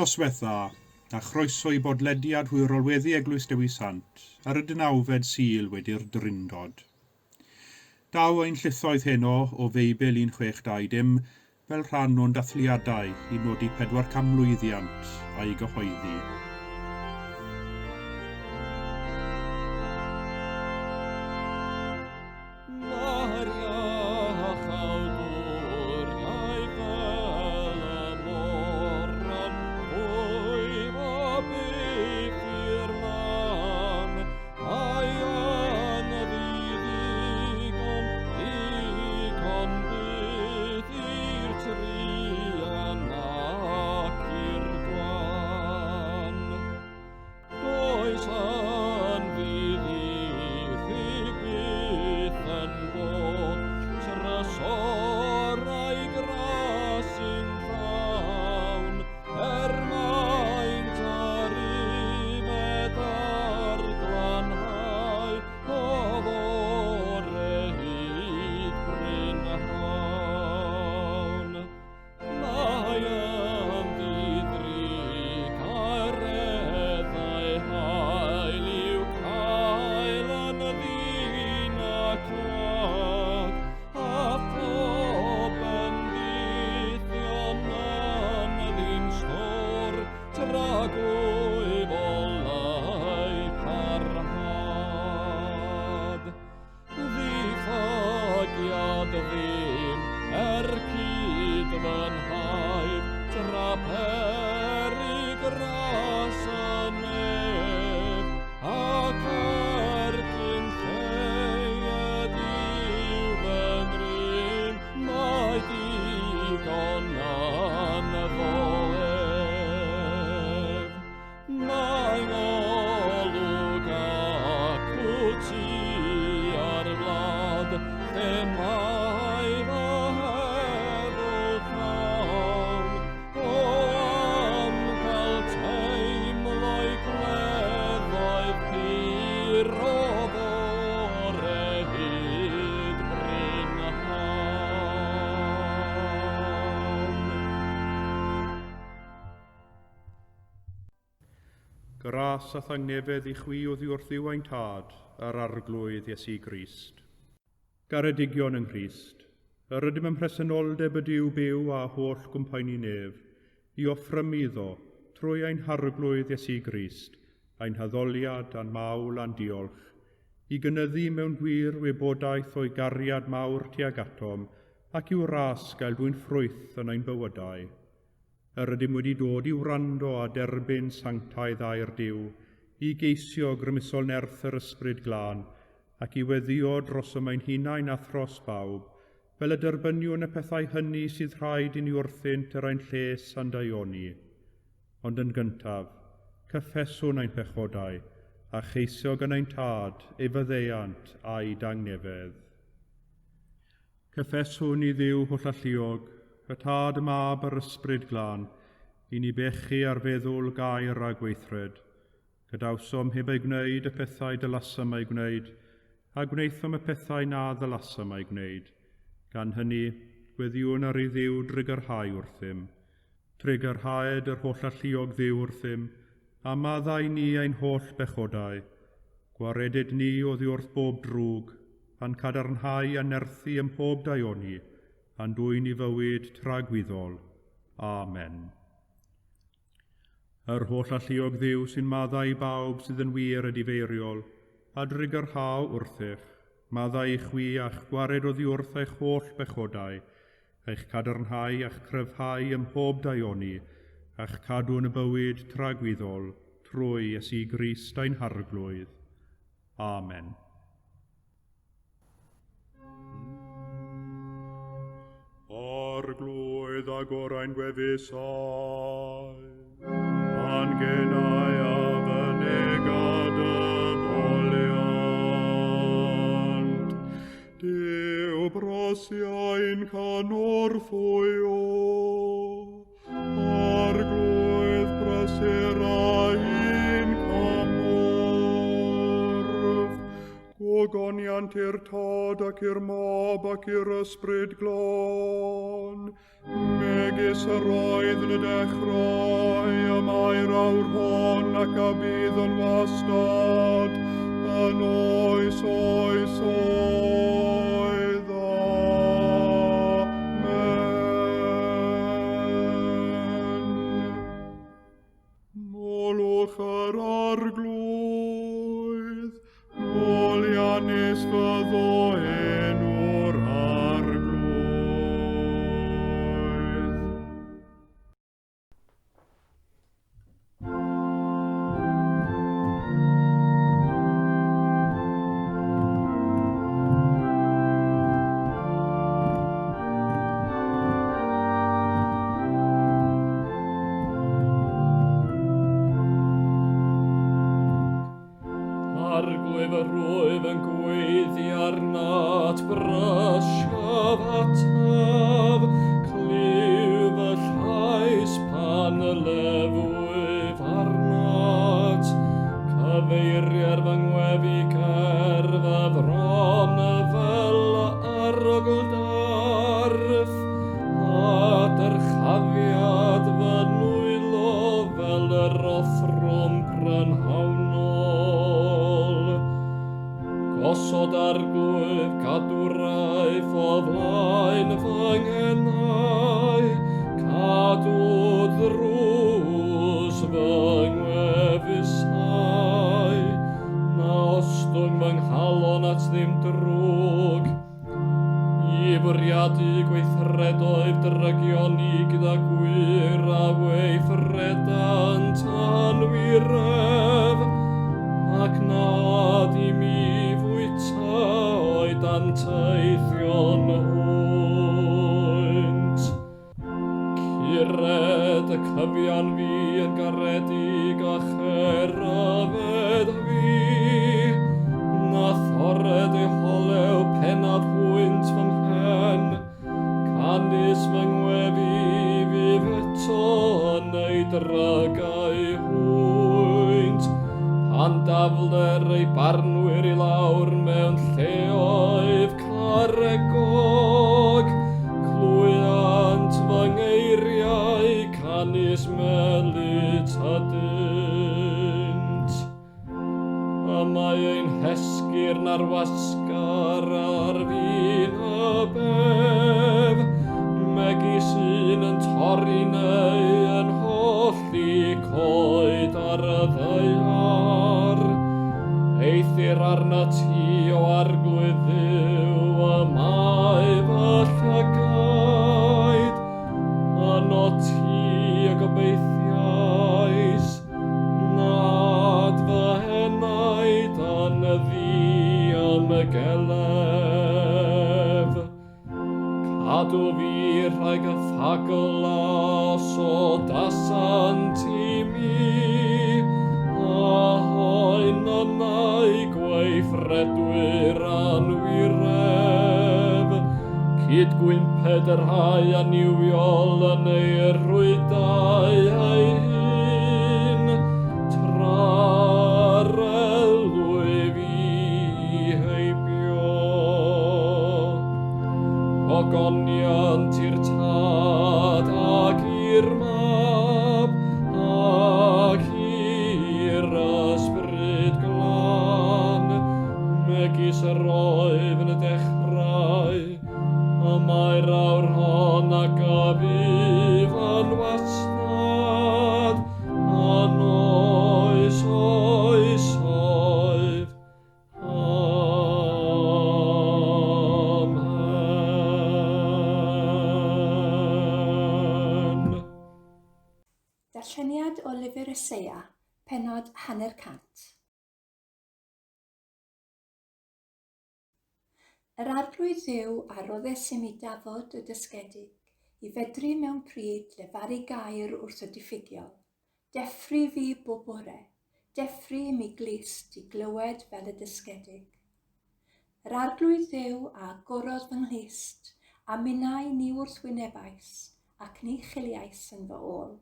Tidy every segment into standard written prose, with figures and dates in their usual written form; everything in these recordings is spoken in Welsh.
Noswaith dda, a chroeso i bodlediad Hwyrol Weddi Eglwys Dewi Sant ar y 9fed Sul wedi'r Trindod. Daw ein llythoedd heno o Feibl 162 fel rhan o'n dathliadau i nodi 400 mlwyddiant a'i gyhoeddi. Gras a thangnefedd i chwi o ddiwrthiw ein tad ar arglwydd Iesu Grist. Garedigion yng Nghrist, yr ydym yn presenoldeb y Duw byw a holl gwmpaini nef, i offrym iddo trwy ein harglwydd Iesu Grist, ein haddoliad a'n mawl a'n diolch, i gynyddu mewn gwir wybodaeth o'i gariad mawr tuag atom ac i'w ras gael dwy'n ffrwyth yn ein bywydau. Yr ydym wedi dod i wrando a derbyn sanctaidd a'r Duw, i geisio grymusol nerth yr ysbryd glân, ac i weddio dros ym ein hunain a thros bawb, fel y derbyniwn y pethau hynny sydd rhaid i ni wrthynt yr ein lles a'n daioni. Ond yn gyntaf, cyffeswn ein pechodau, a cheisio gan ein tad, ei fyddeiant a'i dangnefedd. Cyffeswn i Dduw holl alluog, y tad y mab yr ysbryd glân, i ni bechu ar feddwl gair a gweithred. Gadawsom heb ei gwneud y pethau dylasam ei gwneud, a gwneithom y pethau na ddylasam ei gwneud. Gan hynny, gweddiwn ar ei Dduw drigyrhau wrthym. Trigyrhaed yr holl alluog Dduw wrthym, a maddau ni ein holl bechodau. Gwaredid ni oddi wrth bob drwg, pan cadarnhau a nerthu ym mhob daioni, a'n dwy'n i fywyd tragwyddol. Amen. Yr holl alluog Dduw sy'n maddau bawb sydd yn wir a difeiriol, a drigyrhaw wrthych, maddau i chwi a'ch gwared oddi wrth eich holl bechodau, eich cadarnhau a'ch cryfhau ym mhob daioni, a'ch cadw yn y bywyd tragwyddol, trwy Iesu Grist ein harglwydd. Amen. Arglwydd ag orau'n gwefusau, a'n genau a fynegad y foliant. Dyw brosiau'n canorthwyo, arglwydd braserau'n camorth, gogoniau llwyddiant i'r Tad ac i'r Mab ac i'r Ysbryd Glon, megis yr oedd yn y dechrau, y mae'r awr hon ac a bydd yn wastad, yn oes oes oedd. Amen. Molwch yr arglwydd, Molianus fyddo enw'r arglwydd. Arglwydd yr rwyf yn gweiddi arnat brysaf ataf, cliw fy llais pan y lefwyf arnat, cyfeirier fy ngwefi cerfa bron fel arogl darf, a dyrchafiad fy nwylo fel yr offrwm prynhawnol. Gosod arglwydd cadwraeth o flaen fy ngenau, cadw ddrws fy ngwefusau, na ostwng fy nghalon at ddim drwg, i bwriadu gweithredoedd drygion i gyda gwir a weithredant anwiref, ac nad i mi fwyta o'i danteithion hwynt. Cured y cyfian fi yn garedig a cherafed fi, na thored eu holew pennaf hwynt fy mhen, canis fy ngwefi fi feto yn ei drygau hwynt, pan dafler ei barnwyr i lawr mewn lleoedd caregog, clwyant fy ngeiriau canis melyd hydynt. A mae ein hesgyr na'r wasgar ar fin y bef, megis un yn torri neu yn holli coed ar y ddeiar. Eithir arna ti o arglwydd Dduw y mae fy llygaid, yno ti y gobeithiais, nad fy henaid yn y ddi am y gelef. Cadw fi rhaid y ffaglas o dasant i mi, a hoen yna'i gweithredwyr anwiref, cyd gwymped yr rhai aniwiol yn ei rwydau ei hun, tra'r elwy fi heibio. Ogoniant i'r tad ac i'r mab ac i'r ysbryd glân, megis yr oedd yn y dechrau, a mae'r awr hon ac a bydd yn wastad, yn oes oes oedd. Amen. Darlleniad o lyfr Eseia, pennod 100. Yr arglwydd Dduw a roddes i mi dafod y dysgedig, i fedru mewn pryd lefaru gair wrth y diffygiol. Deffri fi bob bore, deffri mi glist i glywed fel y dysgedig. Yr arglwydd Dduw a gorodd fy nghlist, a minnau ni wrth wynebais, ac ni chiliais yn fy ôl.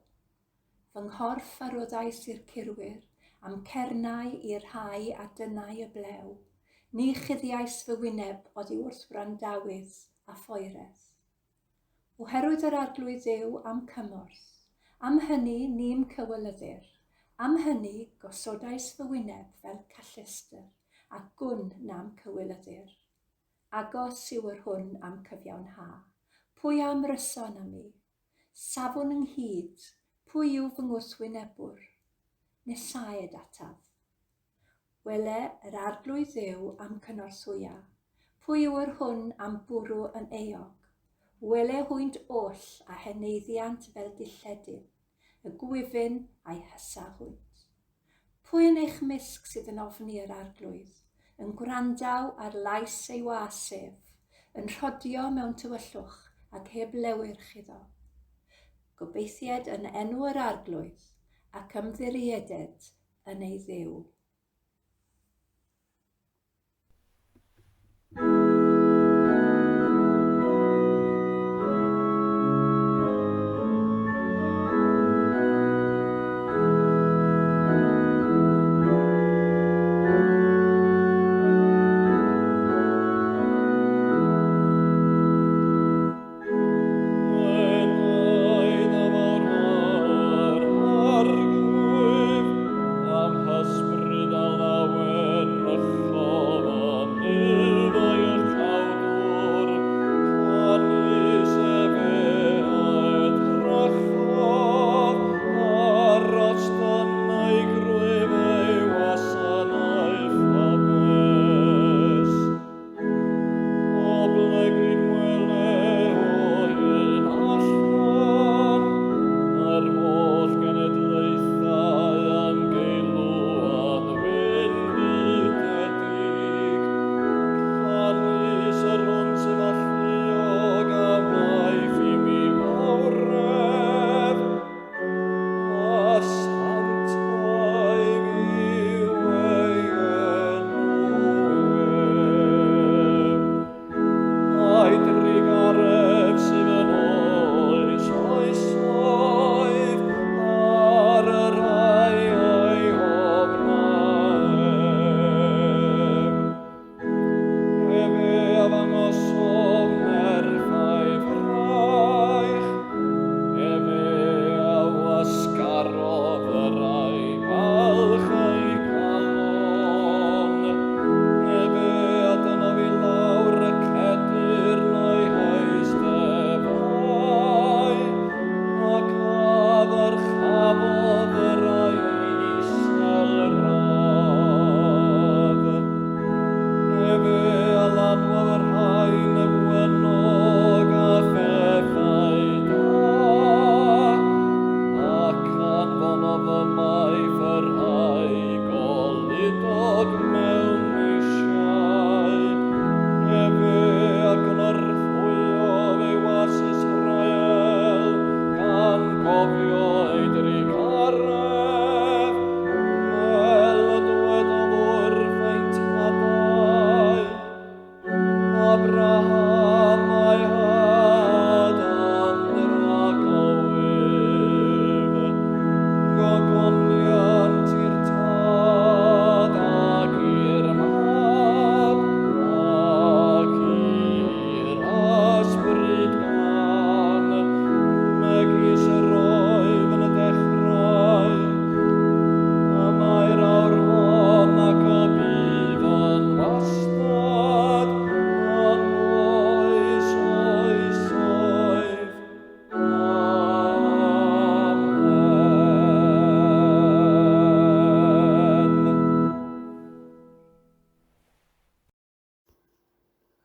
Fy nghorff a roddais i'r curwyr, am cernau i'r rhai a dynau y blew, ni chuddiais fy wyneb oddi wrth brandawydd a phoeres. Oherwydd yr arglwydd Dduw am cymorth, am hynny ni'n cywelyddir, am hynny gosodais fy wyneb fel callester, a gwn na'n cywelyddir. Agos yw yr hwn am cyfiawnha, pwy am ryson am i? Safwn ynghyd, pwy yw fy ngwrthwynebwr? Nesau ataf. Wele yr arglwydd Dduw am cynorthwya, pwy yw yr hwn am bwrw yn eog? Wele hwynt oll a heneiddiant fel dilledyn, y gwifin a'i hysa hwynt. Pwy yn eich misg sydd yn ofni yr arglwydd, yn gwrandaw ar lais ei wasef, yn rhodio mewn tywyllwch ac heb lewyrch iddo. Gobeithied yn enw yr arglwydd ac ymddirieded yn ei Dduw.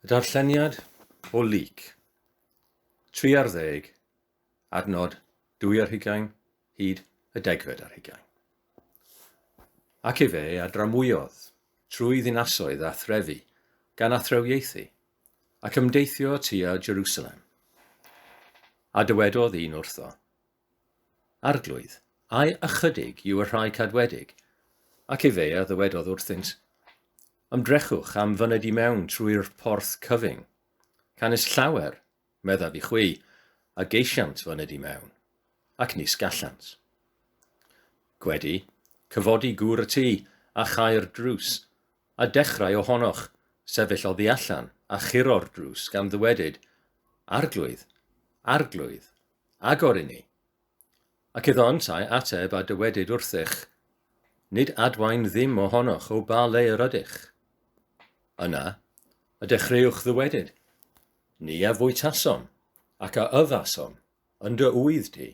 Y darlleniad o Lyc, 13, adnod 20 hyd y 10. Ac i fe adramwyodd trwy ddinasoedd a threfi gan athrewieithu ac ymdeithio tua Jerusalem. A dywedodd un wrtho, Arglwydd, ai ychydig yw y rhai cadwedig, ac i fe a ddywedodd wrthynt, ymdrechwch am fyned i mewn trwy'r porth cyfing, canis llawer, meddaf i chwi, a geisiant fyned i mewn, ac nis gallant. Gwedi, cyfodi gŵr y tŷ a chair drws, a dechrau ohonoch, sefyll oddi allan a churo'r drws gan ddywedyd, arglwydd, arglwydd, agor i ni. Ac iddo ontai ateb a dywedyd wrthych, nid adwain ddim ohonoch o ba le yr ydych. Yna, y dechreuwch ddywedyd, ni a fwytasom, ac a yddasom, yn dy wydd di,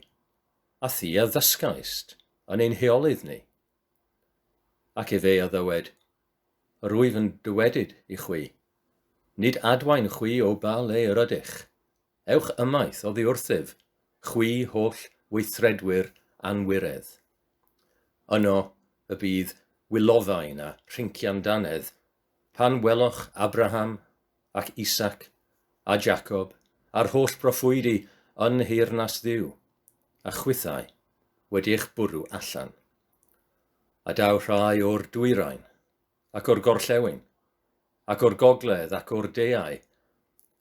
a thi a ddysgaist, yn ein heolydd ni. Ac efe a ddywed, rwyf yn dywedyd i chwi, nid adwain chwi o ba le yr ydych, ewch ymaith oddi wrthyf, chwi holl weithredwyr anwiredd. Yno y bydd wyloddain a rhincian danedd, pan weloch Abraham ac Isaac a Jacob a'r holl broffwydi yn heyrnas Dduw, a chwythau wedi eich bwrw allan. A daw rhai o'r dwyrain, ac o'r gorllewin, ac o'r gogledd ac o'r deau,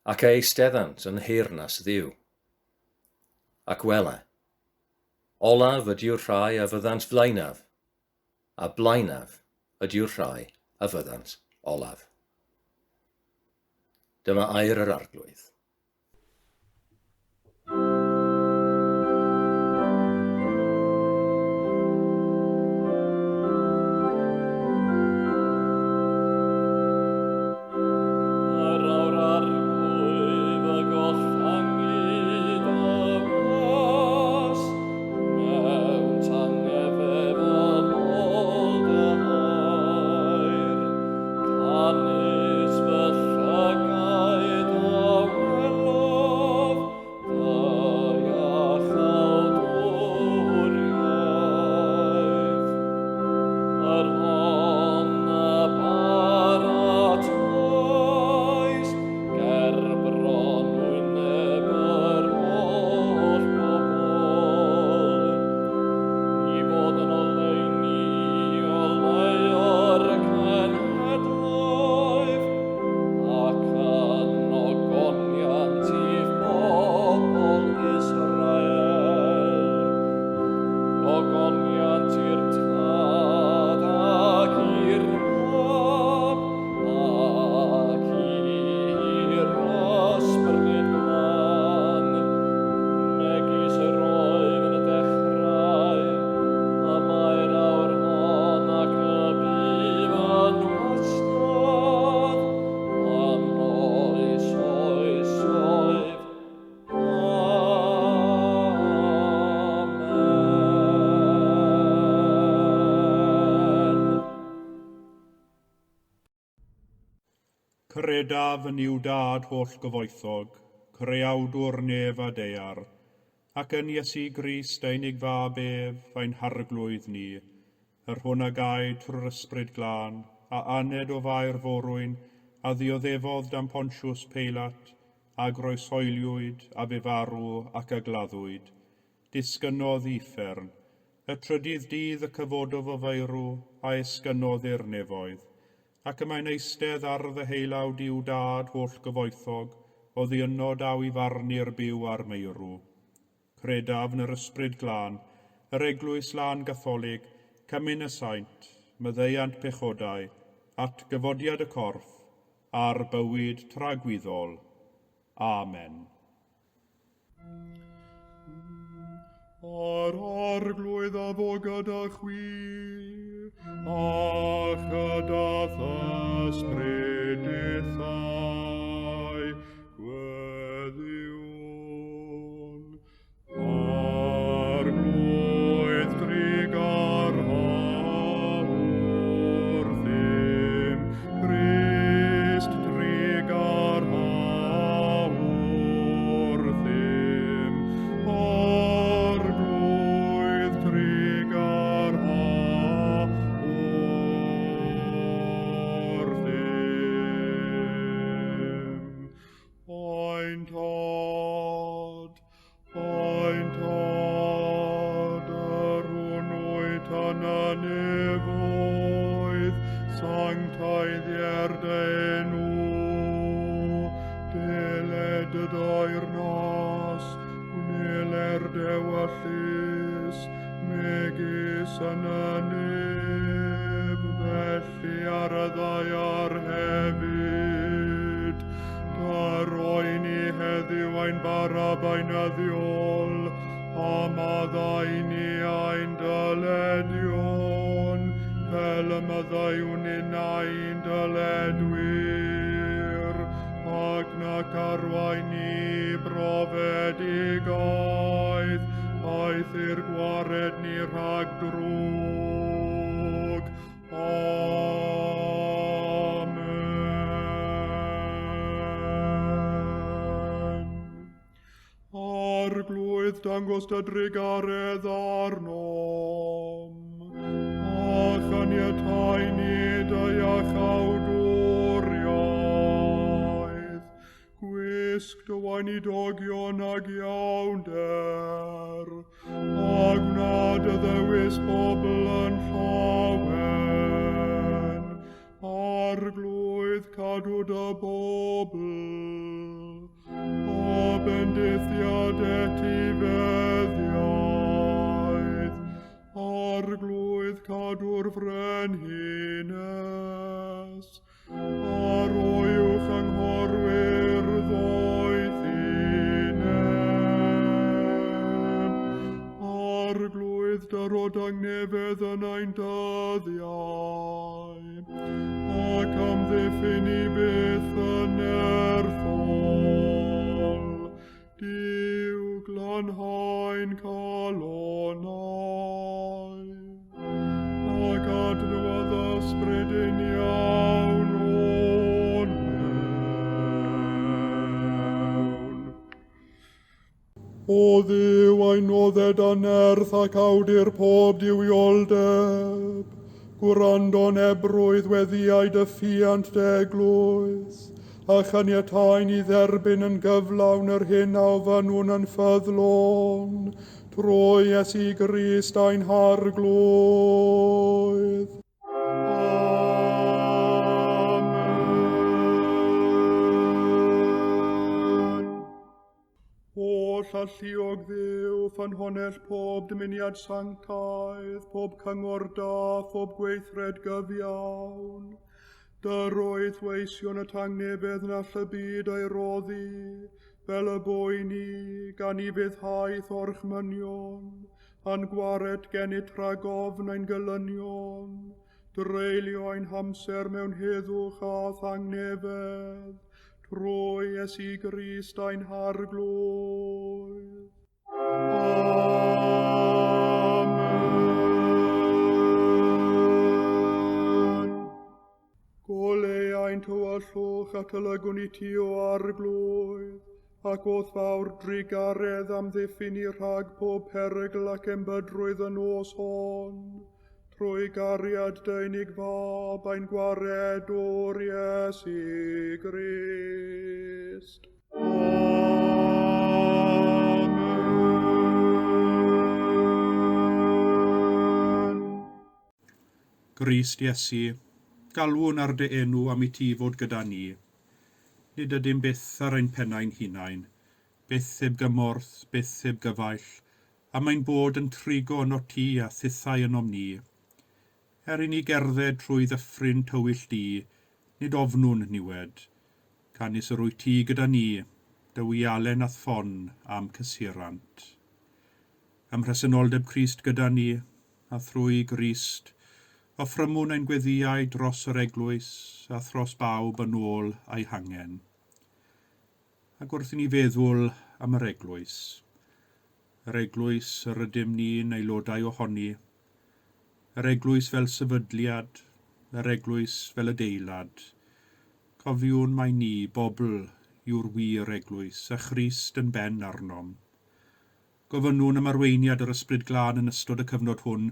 ac a eisteddant yn heyrnas Dduw. Ac wela, olaf ydy'r rhai a fyddant flaenaf, a blaenaf ydy'r rhai a fyddant olaf. Dyma air yr arglwydd. Credaf yn i'w dad holl gyfoethog, creawdwr nef a deiar, ac yn Iesu Grist einig fab ef, ein harglwydd ni, yr hwn a gaid trwy'r ysbryd glân, a aned o fair forwyn, a ddioddefodd dan Pontiws Peilat, a groesoeliwyd, a fe farw ac a gladdwyd. Disgynnodd uffern, y trydydd dydd y cyfododd o feirw, a esgynnodd i'r nefoedd. Ac yma'n eistedd ar ddeheilawd i'w dad holl gyfoethog, o ddiynod aw i farnu'r byw ar meirw. Credaf yn yr ysbryd glân, yr eglwys lân gatholig, cymyn y saint, myddeiant pechodau, at gyfodiad y corff, a'r bywyd tragwyddol. Amen. Ar arglwydd a fo gyda chwi, a chydath ysbryd ithau, gweddiwn. Arglwydd drigar hawr ddim, Crist drigar hawr ddim, arglwydd drigar hawr ddim. Oen tad, yr hwnnwyd yna nefoedd, sanctaidd ierdenu, deled y dair nas, gwneler dewallus, megis yna nef, felly ar y ddaiar hefyd. ein barabeinyddiol, a maddau ni ein dyledion, fel y maddau un ein dyledwyr, ac na carwain ni brofedigaeth, aeth i'r gwared ni rhag drwg. Amen. Arglwydd dangos dy drigaredd arnom, a chaniatau ni dy iachawdwriaeth, gwisg dy wain i dogion ag iawnder, a gnad y ddewis bobl yn llawen, arglwydd cadw dy bobl, o bendithiad etifeddiaeth, arglwydd cadw'r frenhines, ar oiwch anghorwyr ddoethinem, arglwydd dyrod angnefedd yn ein dyddiau, ac amddiffyn i byth yn erthol, Duw glanhau'n calonau, ac adnewad ysbryd yn iawn o'n mewn. O Dduw a'i nodded anerth ac awdur pob diwioldeb, gwrando'n ebrwydd weddiau dy ffiant dy eglwys, a chaniatau'n i dderbyn yn gyflawn yr hyn a ofan nhw'n yn ffyddlon, trwy Iesu Grist a'n harglwydd. Amen. O llalluog Dduw, ffynhonell pob dymuniad sanctaidd, pob cyngor da, pob gweithred gyfiawn, dyrwydd weision y tangnefedd na ll y byd ei roddi, fel y boi ni, gan i fyddhaeth orchmynion, a'n gwared gennyt rhagofn ein gylynion, dreulio ein hamser mewn heddwch a thangnefedd, trwy Iesu Grist ein harglwydd. Amen. Gole ein tywyllwch at olygwn i ti o arglwydd, ac o'th fawr drigaredd amddiffyn i rhag pob perygl ac embydrwydd yn os hon, trwy gariad deunig fab ein gwared o'r Iesu Grist. Amen. Grist Iesu, galw'n ar dy enw am i ti fod gyda ni. Nid ydym byth ar ein pennau'n hunain, byth heb gymorth, byth heb gyfaill, a mae'n bod yn trigo yn o ti a thithau yn o'm ni. Er i ni gerdded trwy ddyffryn tywyll di, nid ofnwn niwed, canis yr wyt ti gyda ni, dy wialen a ffon am cysirant. Am rhesenoldeb Crist gyda ni, a thrwy Grist, offrymwn ein gweddiau dros yr eglwys a thros bawb yn ôl a'i hangen. Ac wrth i ni feddwl am yr eglwys yr ydym ni'n aelodau ohoni, yr eglwys fel sefydliad, yr eglwys fel adeilad. Cofiwn mai ni, bobl, yw'r wir eglwys, a Christ yn ben arnom. Gofynnwn am arweiniad yr ysbryd glân yn ystod y cyfnod hwn,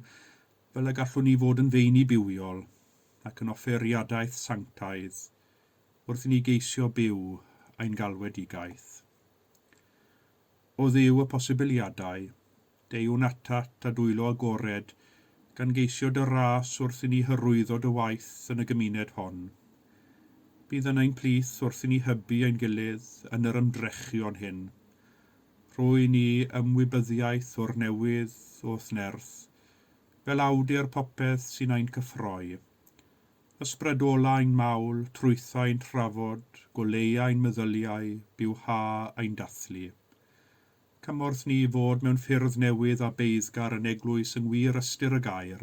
fel y gallwn ni fod yn feini bywiol, ac yn offeriadaeth sanctaidd, wrth i ni geisio byw ein galwedigaeth. O Dduw y posibiliadau, deiwn atat a dwylo agored, gan geisio dy ras wrth i ni hyrwyddo dy waith yn y gymuned hon. Bydd yna'n plith wrth i ni hybu ein gilydd yn yr ymdrechion hyn. Rwy ni ymwybyddiaeth o'r newydd o'th nerth, fel awdur popeth sy'n ein cyffroi. Ysbrydolau'n mawl, trwythau'n trafod, goleiau'n meddyliau, byw ha ein dathlu. Cymorth ni fod mewn ffyrdd newydd a beiddgar yn eglwys yng wir ystyr y gair,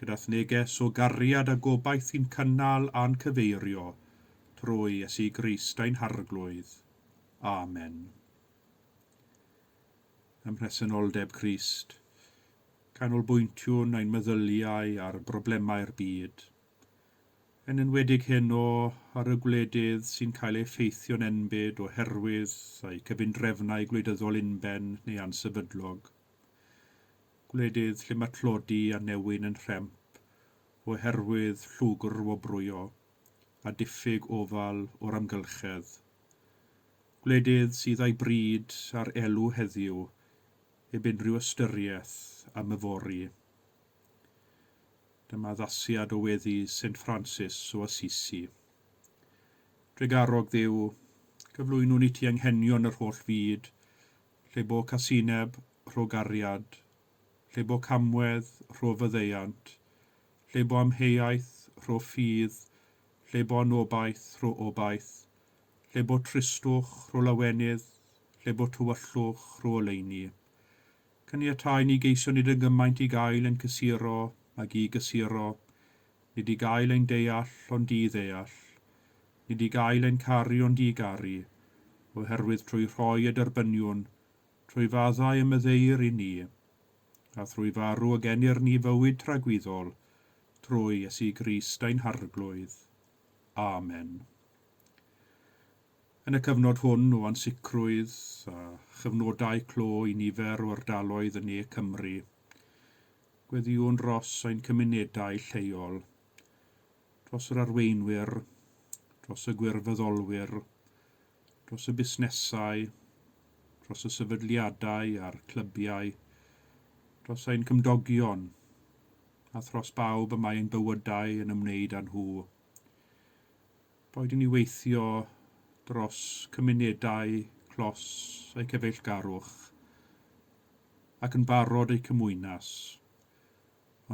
gyda'r neges o gariad a gobaith i'n cynnal a'n cyfeirio, trwy Iesu Grist ein harglwydd. Amen. Ym mhresenoldeb Crist, canolbwyntiwn ein meddyliau ar broblemau'r byd, yn enwedig heno ar y gwledydd sy'n cael effeithio'n enbyd oherwydd a'i cyfundrefnau gwleidyddol unben neu ansefydlog. Gwledydd lle mae tlodi a newyn yn rhemp oherwydd llwgrw o brwyo a diffyg ofal o'r amgylchedd. Gwledydd sydd â'i bryd a'r elw heddiw heb unrhyw ystyriaeth a myfori. Dyma ddasiad o weddi St Francis o Assisi. Tregarog Dduw, cyflwynwn i ti anghenion yr holl fyd, lle bo casineb rho gariad, lle bo camwedd rho fyddeiant, lle bo amheuaeth rho ffydd, lle bo anobaith rho obaith, lle bo tristwch rho lawenydd, lle bo tywyllwch rho oleuni. Caniatáu ni geisio nid yn gymaint i gael yn cysuro ac i gysuro, nid i gael ein deall ond i ddeall, nid i gael ein caru ond i garu, oherwydd trwy rhoi y derbyniwn, trwy faddau y meddeir i ni, a trwy farw y genir ni fywyd tragwyddol, trwy Iesu Grist ein harglwydd. Amen. Yn y cyfnod hwn o ansicrwydd a chyfnodau clo i nifer o ardaloedd yn ne Cymru, gweddiwn dros ein cymunedau lleol, dros yr arweinwyr, dros y gwirfoddolwyr, dros y busnesau, dros y sefydliadau a'r clybiau, dros ein cymdogion, a thros bawb y mae ein bywydau yn ymwneud â nhw. Boed i ni weithio dros cymunedau clos eu cyfeillgarwch ac yn barod eu cymwynas,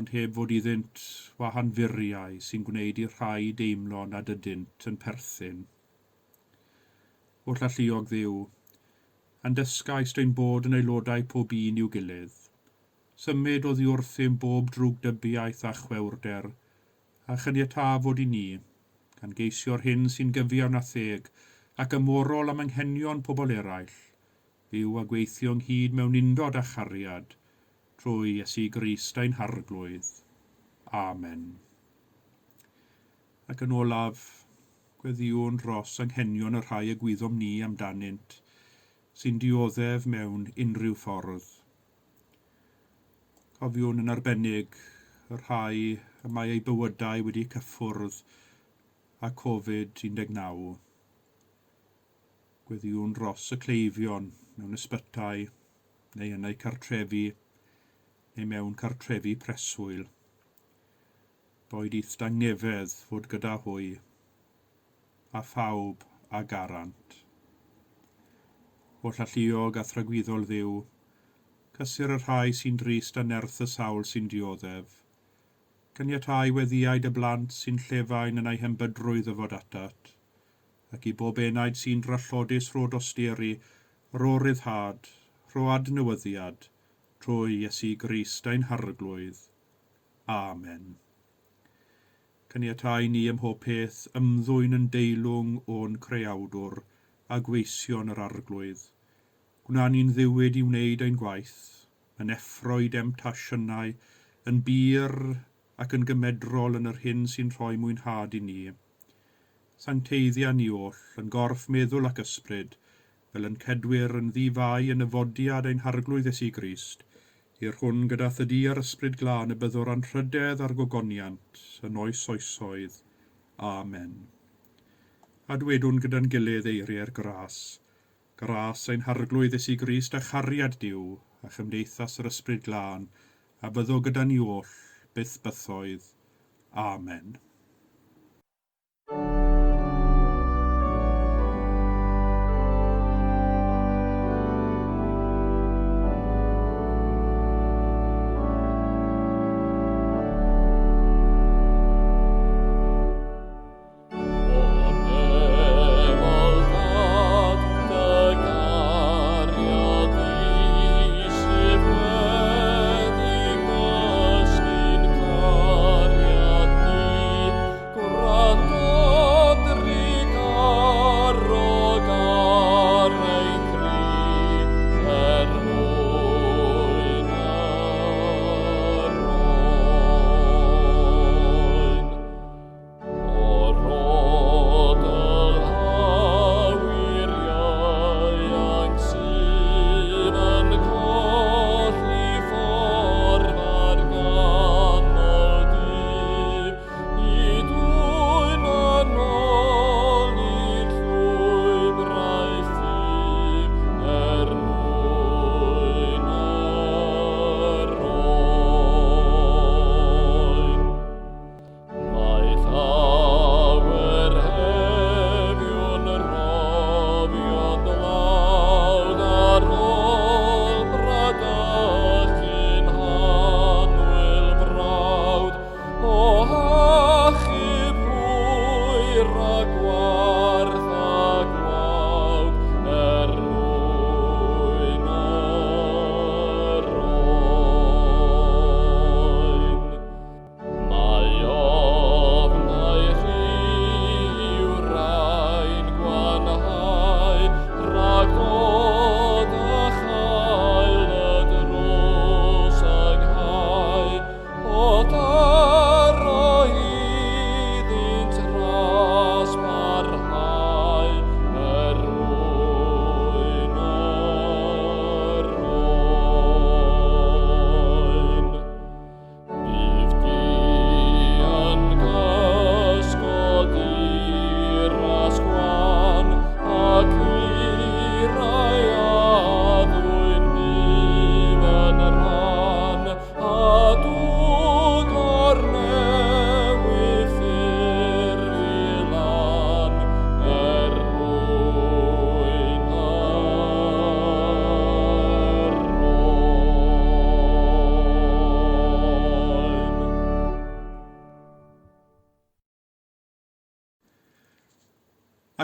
ond heb fod iddynt wahanfuriau sy'n gwneud i rhai deimlo nad ydynt yn perthyn. O'r llalluog Dduw, yn dysgais ein bod yn aelodau pob un i'w gilydd, symud oddi wrthym bob drwgdybiaeth a chwewrder, a chyniatafod i ni, gan geisio'r hyn sy'n gyfiawn a theg, ac ymorol am anghenion pobl eraill, byw a gweithio ynghyd mewn undod a chariad, trwy Iesu Grist ein harglwydd. Amen. Ac yn olaf, gweddiwn dros anghenion y rhai y gwyddom ni amdanynt, sy'n dioddef mewn unrhyw ffordd. Cofiwn yn arbennig y rhai y mae eu bywydau wedi cyffwrdd a Covid-19. Gweddiwn dros y cleifion mewn ysbytau neu yn eu cartrefi neu mewn cartrefi preswyl. Boed eith dangnefedd fod gyda hwy, a phawb a garant. O llalluog a thragwyddol Dduw, cysur y rhai sy'n drist a nerth y sawl sy'n dioddef. Caniatáu weddiaid y blant sy'n llefain yn eu hembydrwydd y fod atat, ac i bob enaid sy'n drallodus rho dosteri, rho ryddhad, rho adnewyddiad, trwy Iesu Grist ein harglwydd. Amen. Caniatáu ni ym mhob peth ymddwyn yn deilwng o'n creawdwr a gweision yr arglwydd. Gwna ni'n ddiwyd i wneud ein gwaith, yn effroed emtasiynau, yn bir ac yn gymedrol yn yr hyn sy'n rhoi mwynhad i ni. Sancteiddia ni oll, yn gorff meddwl ac ysbryd, fel yn cedwyr yn ddifau yn yfodiad ein harglwydd Iesu Grist, i'r hwn gyda thydi ar ysbryd glân y byddwr anrhydedd a'r gogoniant, yn oes oesoedd. Amen. A dwedwn gyda'n gilydd eiriau'r gras ein harglwydd Iesu Grist a chariad Duw, a chymdeithas yr ysbryd glân, a byddo gyda ni oll, byth bythoedd. Amen.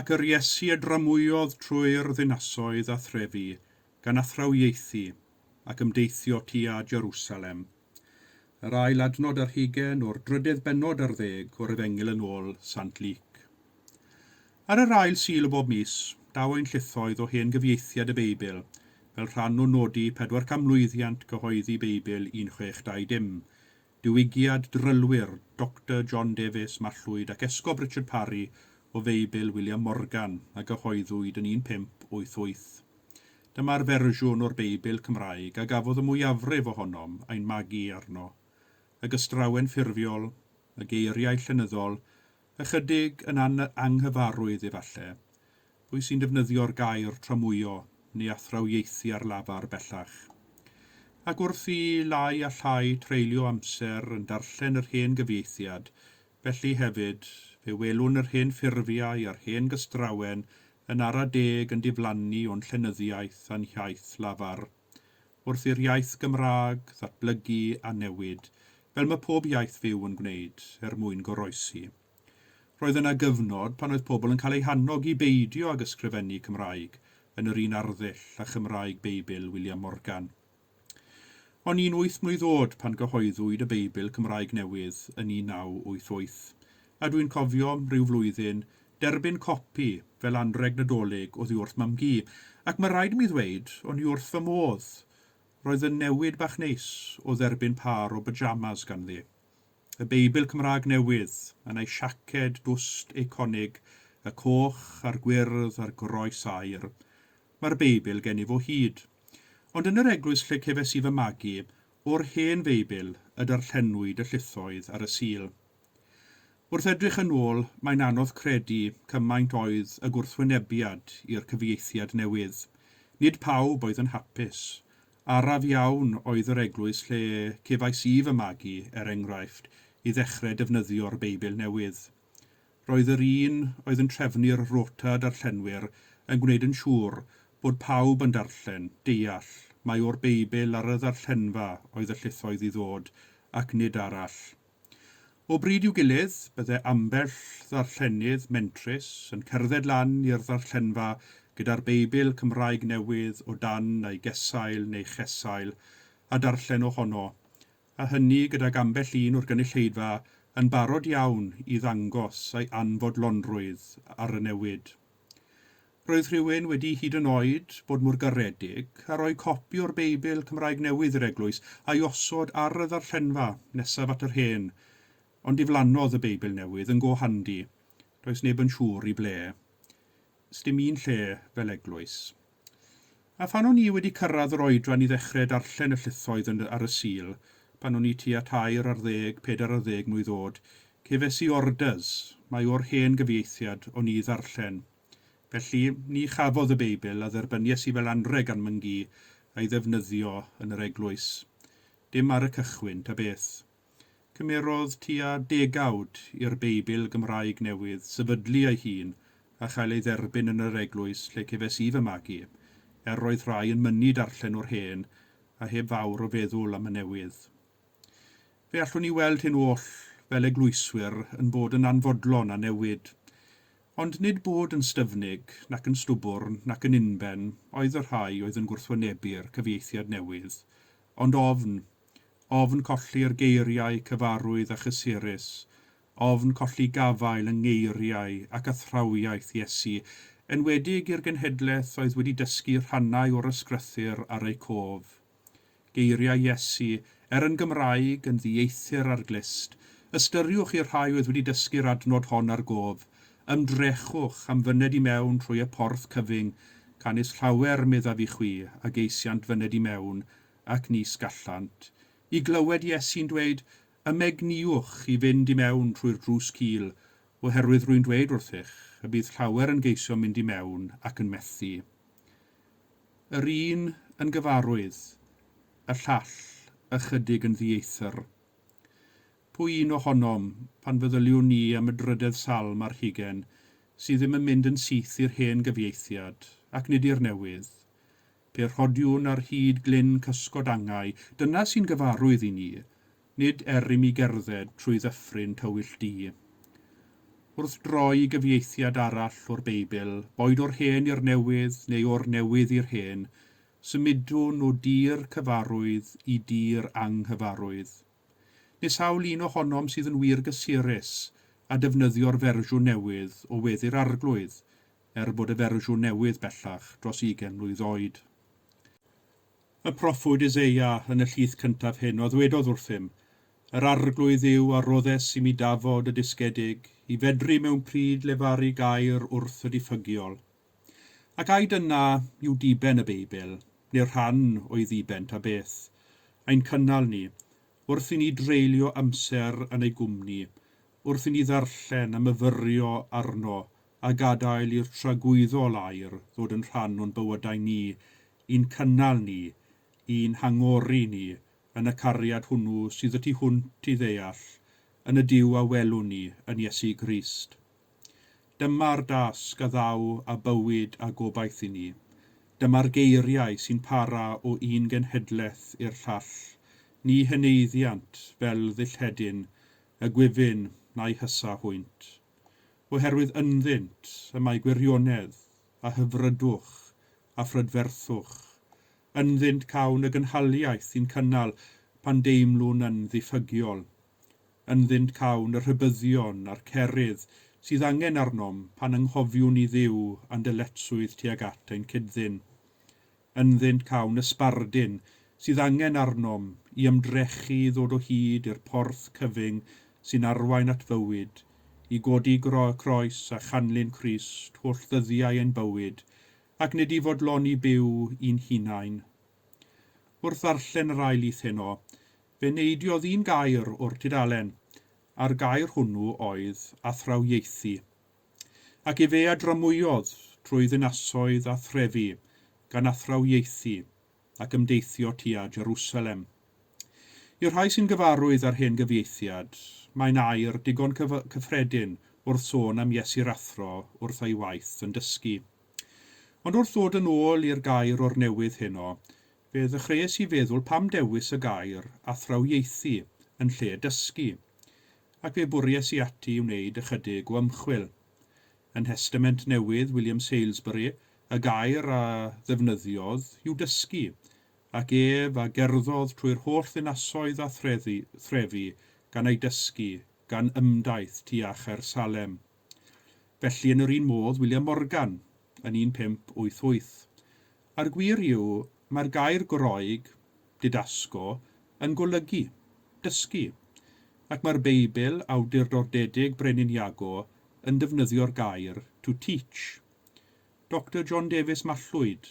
ac yr Iesu y dramwyodd trwy'r ddinasoedd a threfi gan athrawieithu ac ymdeithio tua Jerusalem. Yr ail adnod ar 20 o'r 10 o'r Efengil yn ôl Sant Luc. Ar yr ail sul o bob mis, daw ein llythoedd o hen gyfieithiad y Beibl, fel rhan o nodi 400 mlwyddiant cyhoeddi Beibl 1620, diwygiad drylwyr Dr John Davies Mallwyd ac esgob Richard Parry o Feibl William Morgan a gyhoeddwyd yn 1588. Dyma'r fersiwn o'r Beibl Cymraeg a gafodd y mwyafrif ohonom a'n magu arno. Y gystrawen ffurfiol, y geiriau llenyddol, ychydig yn anghyfarwydd efallai, pwy sy'n defnyddio'r gair tramwyo neu athrawieithu ar lafar bellach. Ac wrth i lai a llai treulio amser yn darllen yr hen gyfieithiad, felly hefyd fe welwn yr hen ffurfiau a'r hen gystrawen yn ara deg yn diflannu o'n llenyddiaeth a'n iaith lafar, wrth i'r iaith Gymraeg ddatblygu a newid, fel mae pob iaith fyw yn gwneud mwyn goroesi. Roedd yna gyfnod pan oedd pobl yn cael eu hannog i beidio ag ysgrifennu Cymraeg yn yr un arddull a Chymraeg Beibl William Morgan. Ond 18 mlwydd oed pan gyhoeddwyd y Beibl Cymraeg Newydd yn 1988, a dwi'n cofio rhyw flwyddyn derbyn copi fel anreg nadolig oddi wrth mam gi, ac mae rhaid mi ddweud o'n i wrth fy modd. Roedd yn newid bach neis o dderbyn par o pyjamas ganddi. Y Beibl Cymraeg Newydd yn ei siaced dwst eiconig, y coch a'r gwyrdd a'r groes aur. Mae'r Beibl gen i fo hyd. Ond yn yr eglwys lle cefes i fy magu, o'r hen Feibl y darllenwyd y llythoedd ar y sul. Wrth edrych yn ôl, mae'n anodd credu cymaint oedd y gwrthwynebiad i'r cyfieithiad newydd. Nid pawb oedd yn hapus. Araf iawn oedd yr eglwys lle cefais i fy magu, enghraifft, i ddechrau defnyddio'r Beibl newydd. Roedd yr un oedd yn trefnu'r rota darllenwyr yn gwneud yn siŵr bod pawb yn darllen, deall, mae o'r Beibl ar y ddarllenfa oedd y llythoedd i ddod, ac nid arall. O bryd i'w gilydd, byddai ambell ddarllenydd mentrus yn cerdded lan i'r ddarllenfa gyda'r Beibl Cymraeg Newydd o dan neu gesail neu chesail a darllen ohono, a hynny gydag ambell un o'r gynulleidfa yn barod iawn i ddangos ei anfodlonrwydd ar y newid. Roedd rhywun wedi hyd yn oed bod mor garedig a roi copi o'r Beibl Cymraeg Newydd i'r eglwys a'i osod ar y ddarllenfa nesaf at yr hen, ond diflannodd y Beibl Newydd yn go handi, does neb yn siŵr i ble. Sdim un lle fel eglwys. A phan o'n i wedi cyrraedd yr oedran i ddechrau darllen y llythoedd ar y sul, pan o'n i tua 40 mlwydd oed, cefes i orders, mae o'r hen gyfieithiad o'n i ddarllen. Felly, ni chafodd y Beibl a dderbynies i fel anreg an myngu a'i ddefnyddio yn yr eglwys. Dim ar y cychwyn ta beth. Cymerodd tua 10 i'r Beibl Gymraeg Newydd sefydlu ei hun a chael ei dderbyn yn yr eglwys lle cefes i fy magu, roedd rhai yn mynnu darllen o'r hen a heb fawr o feddwl am y newydd. Fe allwn ni weld hyn oll fel eglwyswyr yn bod yn anfodlon a newid. Ond nid bod yn styfnig, nac yn stwbwrn, nac yn unben, oedd y rhai oedd yn gwrthwynebu'r cyfieithiad newydd. Ond ofn colli'r geiriau cyfarwydd a chysurus, ofn colli gafael yng ngeiriau ac athrawiaeth Iesu, enwedig i'r genhedlaeth oedd wedi dysgu rhannau o'r ysgrythyr ar ei cof. Geiriau Iesu, yn Gymraeg yn ddieithr ar glist, ystyriwch i'r rhai oedd wedi dysgu'r adnod hon ar gof, ymdrechwch am fyned i mewn trwy y porth cyfing, canis llawer medda fi chwi a geisiant fyned i mewn ac nis gallant. I glywed Iesu'n dweud, ymegniwch i fynd i mewn trwy'r drws cil, oherwydd rwy'n dweud wrthych, y bydd llawer yn geisio mynd i mewn ac yn methu. Yr un yn gyfarwydd, y llall ychydig yn ddieithr. Pwy un ohonom, pan feddyliwn ni am y drydedd salm ar 20, sydd ddim yn mynd yn syth i'r hen gyfieithiad, ac nid i'r newydd. Pe rhodiwn ar hyd glyn cysgodangau, dyna sy'n gyfarwydd i ni, nid i mi gerdded trwy ddyffryn tywyll di. wrth droi gyfieithiad arall o'r Beibl, boed o'r hen i'r newydd neu o'r newydd i'r hen, symudwn o dir cyfarwydd i dir anghyfarwydd. Neu sawl un ohonom sydd yn wir gysurus a defnyddio'r fersiwn newydd o weddi'r arglwydd, bod y fersiwn newydd bellach dros 20 mlwydd oed. Y proffwyd Eseia yn y llith cyntaf hyn o ddwedodd wrthym, yr arglwydd yw arroddus i mi dafod y disgedig, i fedru mewn pryd lefaru gair wrth y diffygiol. Ac aid yna yw diben y Beibl, neu'r rhan o'i ddiben ta beth. Ein cynnal ni, wrth i ni dreulio amser yn ei gwmni, wrth i ni ddarllen a myfyrio arno, a gadael i'r tragwyddol air ddod yn rhan o'n bywydau ni, i'n cynnal ni, i'n hangori ni, yn y cariad hwnnw sydd y tu hwnt i ddeall, yn y diw a welwn ni yn Iesu Grist. Dyma'r dasg a ddaw a bywyd a gobaith i ni. Dyma'r geiriau sy'n para o un genhedlaeth i'r llall, ni hyneiddiant fel ddillhedyn, y gwifyn na'i hysa hwynt. Oherwydd ynddynt y mae gwirionedd, a hyfrydwch, a phrydferthwch. Ynddynt cawn y gynhaliaeth i'n cynnal pan deimlwn yn ddiffygiol. Ynddynt cawn y rhybyddion a'r cerydd sydd angen arnom pan ynghofiwn i Dduw a'n dyletswydd tuag at ein cyddyn. Ynddynt cawn ysbardyn sydd angen arnom i ymdrechu ddod o hyd i'r porth cyfyng sy'n arwain at fywyd, i godi croes a chanlyn Crist holl ddyddiau ein bywyd, ac nid i fodloni byw un hunain. Wrth ddarllen yr ail lith heno, fe neidiodd un gair o'r tudalen, a'r gair hwnnw oedd athrawieithu. Ac i fe adramwyodd trwy ddinasoedd a threfi, gan athrawieithu ac ymdeithio tua Jerusalem. I'r rhai sy'n gyfarwydd ar hen gyfieithiad, mae'n air digon cyffredin wrth sôn am Iesu'r athro wrth ei waith yn dysgu. Ond wrth ddod yn ôl i'r gair o'r newydd heno, fe ddechreuais i feddwl pam dewis y gair athrawieithu yn lle dysgu, ac fe bwriais i ati i wneud ychydig o ymchwil. Yn Testament Newydd William Salisbury, y gair a ddefnyddiodd yw dysgu, ac a gerddodd trwy'r holl ddinasoedd a threfi gan ei dysgu, gan ymdaith tua Chersalem. Felly yn yr un modd William Morgan yn 1588. A'r gwir yw, mae'r gair Groeg, didasgo, yn golygu, dysgu, ac mae'r Beibl awdurdodedig Brenin Iago yn defnyddio'r gair to teach. Dr John Davies Mallwyd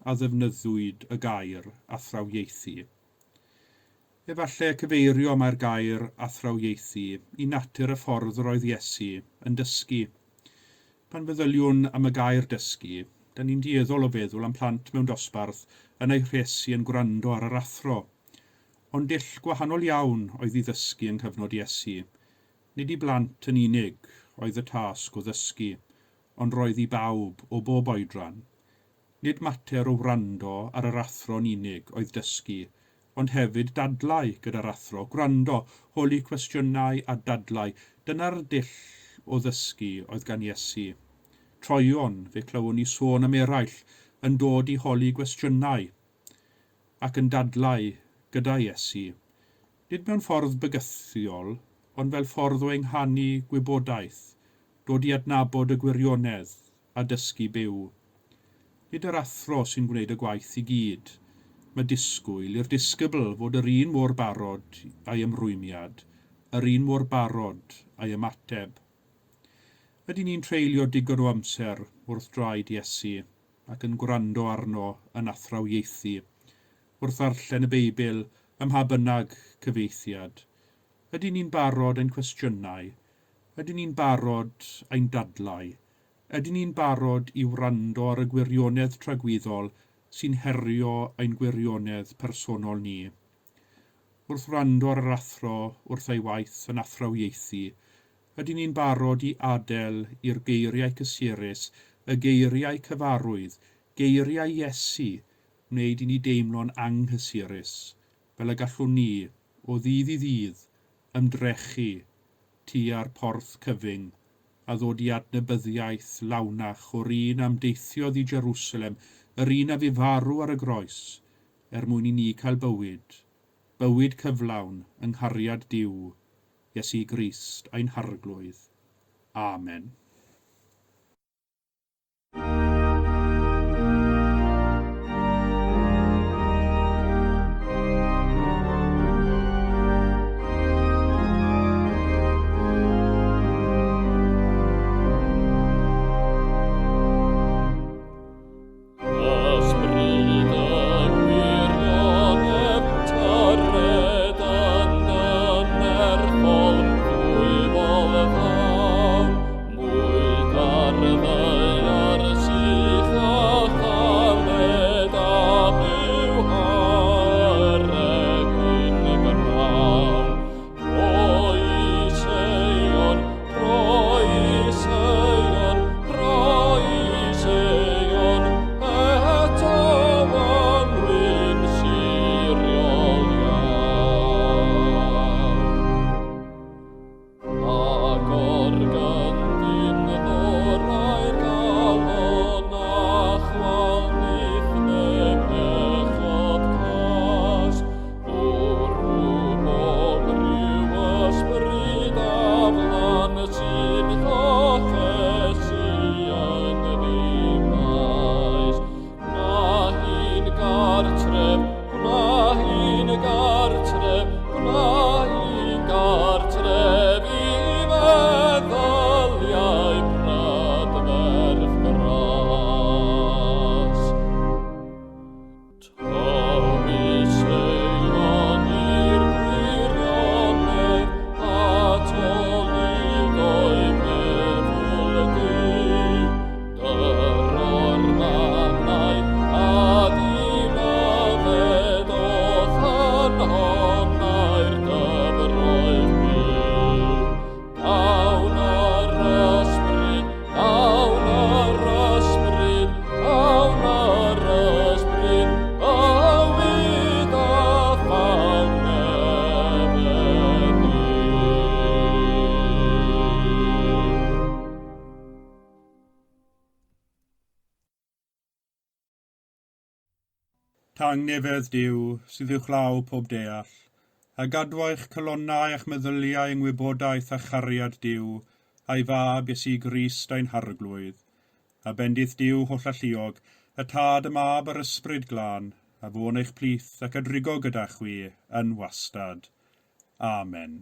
a ddefnyddiwyd y gair athrawieithu. Efallai cyfeirio mae'r gair athrawieithu i natur y ffordd yr oedd Iesu yn dysgu. Pan feddyliwn am y gair dysgu, da ni'n dueddol o feddwl am plant mewn dosbarth yn ei rhesi yn gwrando ar yr athro. Ond dull gwahanol iawn oedd i ddysgu yng nghyfnod Iesu. Nid i blant yn unig oedd y tasg o ddysgu, ond roedd i bawb o bob oedran. Nid mater o wrando ar yr athro'n unig oedd dysgu, ond hefyd dadlau gyda'r athro, gwrando, holi cwestiynau a dadlau. Dyna'r dull o ddysgu oedd gan Iesu. Troion, fe clywon ni sôn am eraill, yn dod i holi gwestiynau ac yn dadlau gyda Iesu. Nid mewn ffordd bygythiol, ond fel ffordd o enghanu gwybodaeth, dod i adnabod y gwirionedd a dysgu byw. Nid yr athro sy'n gwneud y gwaith i gyd. Mae disgwyl i'r disgybl fod yr un mor barod a'i ymrwymiad, yr un mor barod a'i ymateb. Ydyn ni'n treulio digon o amser wrth draed Iesu ac yn gwrando arno yn athrawieithu, wrth ddarllen y Beibl ym mha bynnag cyfieithiad. Ydyn ni'n barod ein cwestiynau? Ydyn ni'n barod ein dadlau? Ydyn ni'n barod i wrando ar y gwirionedd tragwyddol sy'n herio ein gwirionedd personol ni? Wrth wrando ar yr athro wrth ei waith yn athrawieithu, ydyn ni'n barod i adael i'r geiriau cysurus, y geiriau cyfarwydd, geiriau Iesu, wneud i ni deimlo'n anghysurus, fel y gallwn ni, o ddydd i ddydd, ymdrechu tua'r porth cyfyng a ddod i adnabyddiaeth lawnach o'r un am deithiodd i Jerusalem, yr un a fu farw ar y groes, mwyn i ni cael bywyd cyflawn yng nghariad Duw, Iesu Grist a'n harglwydd. Amen. Tangnefedd Duw, sydd uwchlaw pob deall, a gadwa'ch colonnau a'ch meddyliau yng ngwybodaeth a chariad Duw, a'i fab Iesu Grist a'n harglwydd, a bendith Duw holl alluog, y tad y mab a'r ysbryd glân, a fôn eich plith ac adrigo gyda chwi yn wastad. Amen.